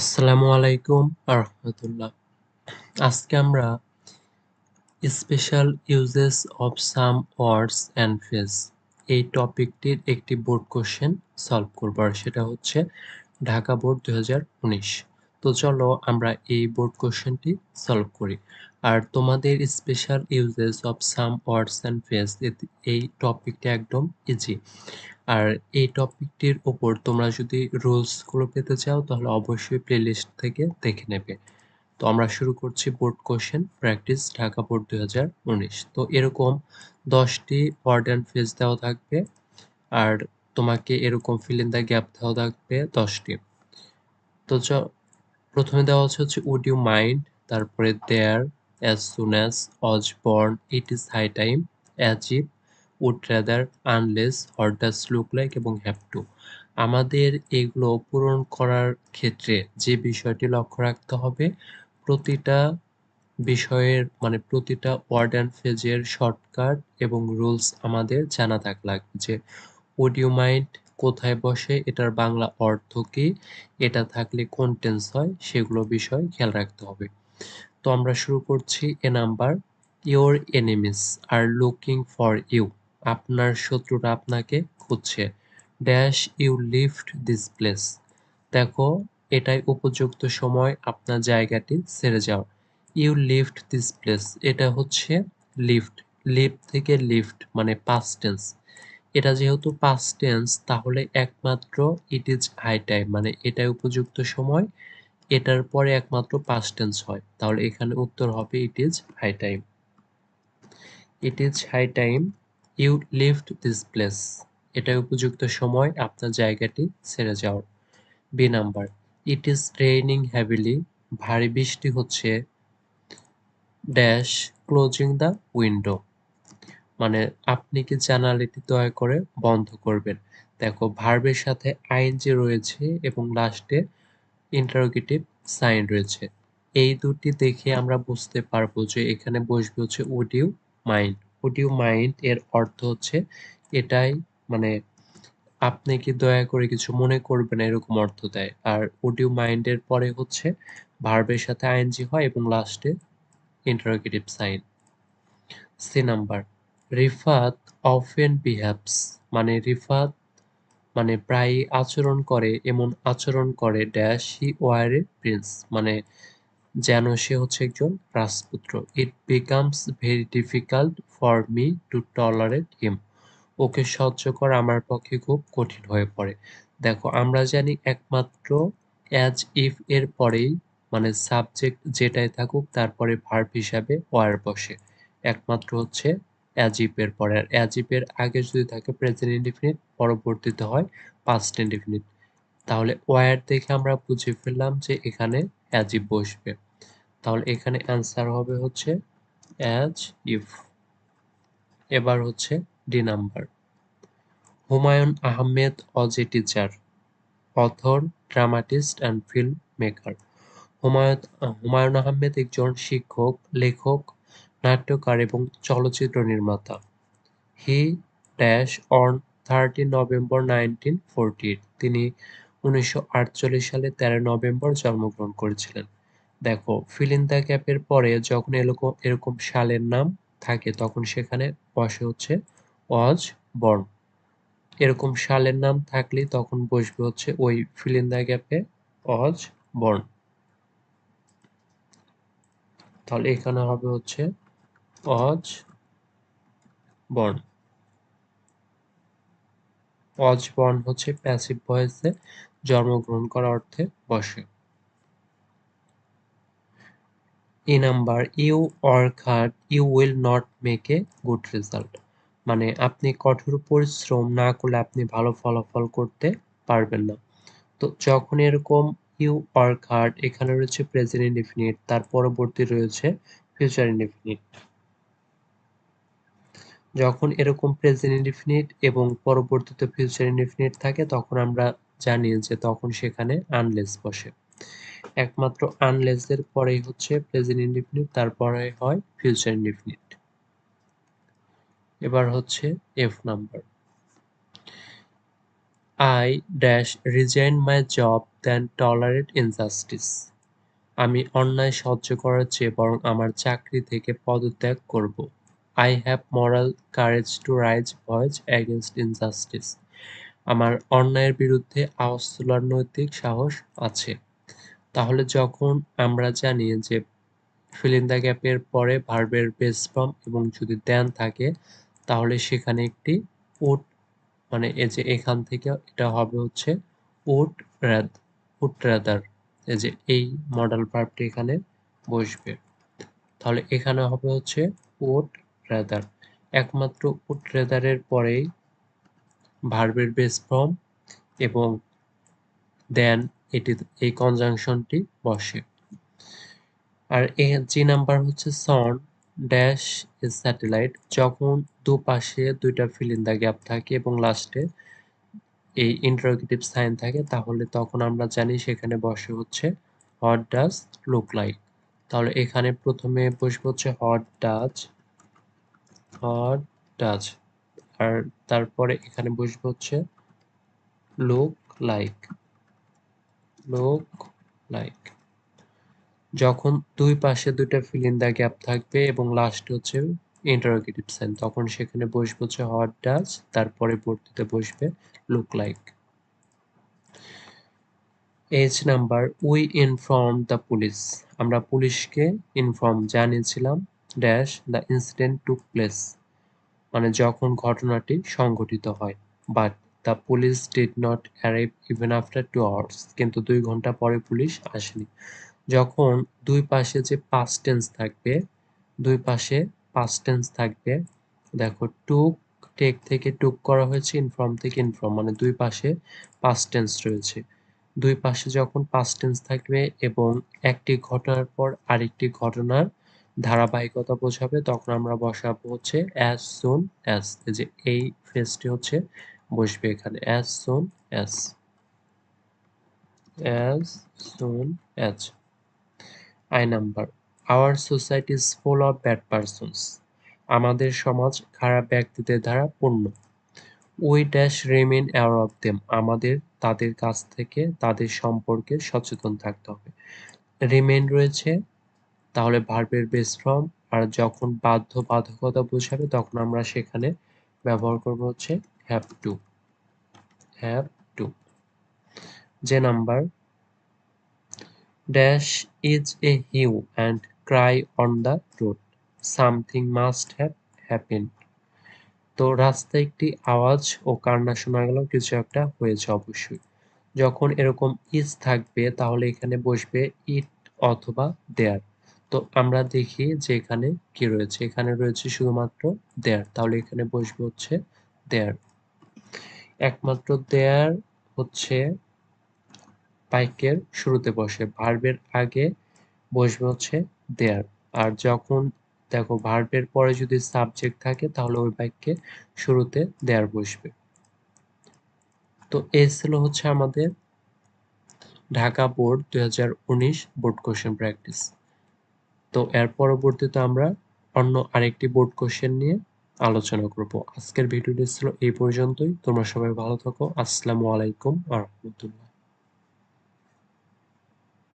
আসসালামু আলাইকুম রাহমাতুল্লাহ। আজকে আমরা special uses of some words and phrase এই টপিকটির একটি বোর্ড কোশ্চেন সলভ করব, আর সেটা হচ্ছে ঢাকা বোর্ড 2019। তো চলো আমরা এই বোর্ড কোশ্চেনটি সলভ করি। আর তোমাদের special uses of some words and phrase এই টপিকটি একদম ইজি। আর এই টপিকটির উপর তোমরা যদি রুলসগুলো পেতে চাও তাহলে অবশ্যই প্লেলিস্ট থেকে দেখে নেবে। তো আমরা শুরু করছি board question practice Dhaka board 2019। তো এরকম 10টি ওয়ার্ড অ্যান্ড ফ্রেজ দেওয়া থাকবে, আর তোমাকে এরকম ফিল ইন দ্য গ্যাপ দেওয়া থাকবে 10টি। তো প্রথমে দেওয়া হচ্ছে উড ইউ মাইন্ড, তারপরে দেয়ার, অ্যাজ সুন অ্যাজ, অজবর্ন, it is high time, as if, would rather, unless, what does look like এবং হ্যাভ টু। আমাদের এগুলো পূরণ করার ক্ষেত্রে যে বিষয়টি লক্ষ্য রাখতে হবে, প্রতিটা বিষয়ের প্রতিটা ওয়ার্ড অ্যান্ড ফ্রেজের শর্টকাট এবং রুলস আমাদের জানা থাকা লাগবে। যে উড ইউ মাইন্ড কোথায় বসে, এটার বাংলা অর্থ কি, এটা থাকলে কোন টেন্স হয়, সেগুলো বিষয় খেয়াল রাখতে হবে। তো আমরা শুরু করছি number. Your enemies are looking for you, আপনার শত্রুরা আপনাকে খুঁজছে। Dash you left this place, দেখো এটাই উপযুক্ত সময় আপনার জায়গাটি ছেড়ে যাও। ইউ লিফট দিস প্লেস, এটা হচ্ছে লিফট, লিফট থেকে লিফট মানে পাস্ট টেন্স। এটা যেহেতু পাস্ট টেন্স তাহলে একমাত্র ইট ইজ হাই টাইম মানে এটাই উপযুক্ত সময়, এটার পরে একমাত্র পাস্ট টেন্স হয়, তাহলে এখানে উত্তর হবে it is high time. It is high time you left this place, এটাই উপযুক্ত সময় আপনার জায়গাটি ছেড়ে যাওয়ার। B number, it is raining heavily, ভারী বৃষ্টি হচ্ছে। ড্যাশ ক্লোজিং দ্য উইন্ডো, মানে আপনি কি জানালাটি দয়া করে বন্ধ করবেন। দেখো ভার্বের সাথে আইএনজি রয়েছে এবং লাস্টে ইন্টারোগেটিভ সাইন রয়েছে। এই দুটি দেখে আমরা বুঝতে পারবো যে এখানে বসবে হচ্ছে would you mind. Would you mind এর অর্থ হচ্ছে এটাই, মানে আপনি কি দয়া করে কিছু মনে করবেন এরকম অর্থ দেয়। আর উড ইউ মাইন্ড এর পরে হচ্ছে ভার্বের সাথে আইএনজি হয় এবং লাস্টে interrogative sign. See number, Rifat often behaves, মানে রিফাত প্রায়ই আচরণ করে, এমন আচরণ করে। Dash he were a prince, মানে যেন সে হচ্ছে একজন রাজপুত্র। It becomes very difficult for me to tolerate him, ওকে সহ্য করা আমার পক্ষে খুব কঠিন হয়ে পড়ে। দেখো আমরা জানি একমাত্র অ্যাজ ইফ এর পরেই সাবজেক্ট যেটাই থাকুক তারপরে ভার্ব হিসাবে ওয়ার বসে, একমাত্র হচ্ছে অ্যাজ ইফ এর পরে। আর অ্যাজ ইফ এর আগে যদি থাকে প্রেজেন্ট ইনডিফিনিট, পরবর্তীতে হয় পাস্ট ইনডিফিনিট। তাহলে ওয়ার দেখে আমরা বুঝে ফেললাম যে এখানে অ্যাজ ইফ বসবে, তাহলে এখানে অ্যান্সার হবে হচ্ছে অ্যাজ ইফ। এবার হচ্ছে D number, Humayun Ahmed was a teacher, author, dramatist and film maker. Humayun Ahmed একজন শিক্ষক, লেখক, নাট্যকার এবং চলচ্চিত্র নির্মাতা। হি ড্যাশ অন 13 নভেম্বর 1948, তিনি 1948 সালে 13 নভেম্বর জন্মগ্রহণ করেছিলেন। দেখো ফিল ইন দ্য গ্যাপের পরে যখন এরকম এরকম সালের নাম থাকে তখন সেখানে বসে হচ্ছে ওয়াজ বর্ন। এরকম সালের নাম থাকলে তখন বসবে হচ্ছে ওই ফিল ইন দ্য গ্যাপে ওয়াজ বর্ন। তাহলে এখানে হবে হচ্ছে ওয়াজ বর্ন। ওয়াজ বর্ন হচ্ছে প্যাসিভ ভয়েসে জন্মগ্রহণ করা অর্থে বসে। E number, you work hard you will not make a good result, মানে আপনি কঠোর পরিশ্রম না করলে আপনি ভালো ফলাফল করতে পারবেন না। তো যখন এরকম ইউ ওয়ার্ক হার্ড, এখানে রয়েছে প্রেজেন্ট ইনডিফিনিট, তার পরবর্তী রয়েছে ফিউচার ইনডিফিনিট। যখন এরকম প্রেজেন্ট ইনডিফিনিট এবং পরবর্তীতে ফিউচার ইনডিফিনিট থাকে তখন আমরা জানি যে তখন সেখানে আনলেস বসে। একমাত্র আনলেস এর পরেই হচ্ছে প্রেজেন্ট ইনডিফিনিট, তারপরে হয় ফিউচার ইনডিফিনিট। এবার হচ্ছে F number, I dash resign my job than tolerate injustice. আমি অন্যায় সহ্য করার চেয়ে বরং আমার চাকরি থেকে পদত্যাগ করব। I have moral courage to rise voice against injustice. আমার অন্যায়ের বিরুদ্ধে আওয়াজ তোলার নৈতিক সাহস আছে। তাহলে যখন আমরা জানি যে fill in the gap এর পরে ভার্বের বেস ফর্ম এবং যদি দেন থাকে তাহলে সেখানে একটি would মানে এই যে এখান থেকে এটা হবে হচ্ছে would rather এই যে এই মডাল ভার্বটি এখানে বসবে। তাহলে এখানে হবে হচ্ছে would rather। একমাত্র would rather এর পরেই ভার্বের বেস ফর্ম এবং দেন এটি এই কনজাংশনটি বসে। আর জি নাম্বার হচ্ছে সন ড্যাশ ইজ স্যাটেলাইট। যখন দুপাশে দুইটা ফিল ইন দ্য গ্যাপ থাকে এবং লাস্টে এই ইন্টারোগেটিভ সাইন থাকে তাহলে তখন আমরা জানি সেখানে বসে হচ্ছে হোয়াট ডাজ লুক লাইক। তাহলে এখানে প্রথমে বসবে হচ্ছে হোয়াট ডাজ আর তারপরে এখানে বসবে হচ্ছে লুক লাইক লুক লাইক। যখন দুই পাশে দুইটা ফিল ইন দ্য গ্যাপ থাকবে এবং লাস্ট হচ্ছে ইন্টারোগেটিভ সাইন তখন সেখানে বসবে হচ্ছে হোয়াট ডাজ তারপরে পরবর্তীতে বসবে look like. H number we inform the police. আমরা পুলিশকে ইনফর্ম জানিয়েছিলাম dash the incident took place মানে যখন ঘটনাটি সংঘটিত হয়। But the police did not arrive even after 2 hours. কিন্তু 2 ঘন্টা পরে পুলিশ আসেনি। যখন দুই পাশে যে পাস্ট টেন্স থাকবে দুই পাশে পাস্ট টেন্স থাকবে দেখো টুক টেক থেকে টুক করা হয়েছে ইনফর্ম থেকে ইনফর্ম মানে দুই পাশে পাস্ট টেন্স রয়েছে। দুই পাশে যখন পাস্ট টেন্স থাকবে এবং একটি ঘটনার পর আরেকটি ঘটনার ধারাবাহিকতা বোঝাবে তখন আমরা বসাবো হচ্ছে অ্যাজ সুন অ্যাজ। এই যে এই ফ্রেজটি হচ্ছে বসবে এখানে as soon as as soon as. I number our society is full of bad persons. আমাদের সমাজ খারাপ ব্যক্তিদের দ্বারা পূর্ণ। We dash remain aware of them. আমাদের তাদের কাছ থেকে তাদের সম্পর্কে সচেতন থাকতে হবে। রিমেন রয়েছে তাহলে ভার্বের বেস ফর্ম আর যখন বাধ্যবাধকতা বোঝাবে তখন আমরা সেখানে ব্যবহার করব হচ্ছে হ্যাভ টু হ্যাভ টু। যে number dash is a hue and cry on the road something must have happened. তো রাস্তায় একটি আওয়াজ ও কান্না শোনা গেল কিছু একটা হয়েছে অবশ্যই। যখন এরকম ইজ থাকবে তাহলে এখানে বসবে ইট অথবা দেয়ার। তো আমরা দেখি যে এখানে কি রয়েছে এখানে রয়েছে শুধুমাত্র দেয়ার তাহলে এখানে বসবে হচ্ছে দেয়ার। একমাত্র দেয়ার হচ্ছে বাক্যের শুরুতে বসে ভার্বের আগে বসবে হচ্ছে দেয়ার। আর যখন দেখো ভার্বের পরে যদি সাবজেক্ট থাকে তাহলে ওই বাক্যে শুরুতে দেয়ার বসবে। তো এই ছিল হচ্ছে আমাদের Dhaka board 2019 board question practice. তো এর পরবর্তীতে আমরা অন্য আরেকটি বোর্ড কোশ্চেন নিয়ে আলোচনা করব। আজকের ভিডিওটি ছিল এই পর্যন্তই। তোমরা সবাই ভালো থাকো। আসসালামু আলাইকুম ওয়া রাহমাতুল্লাহ।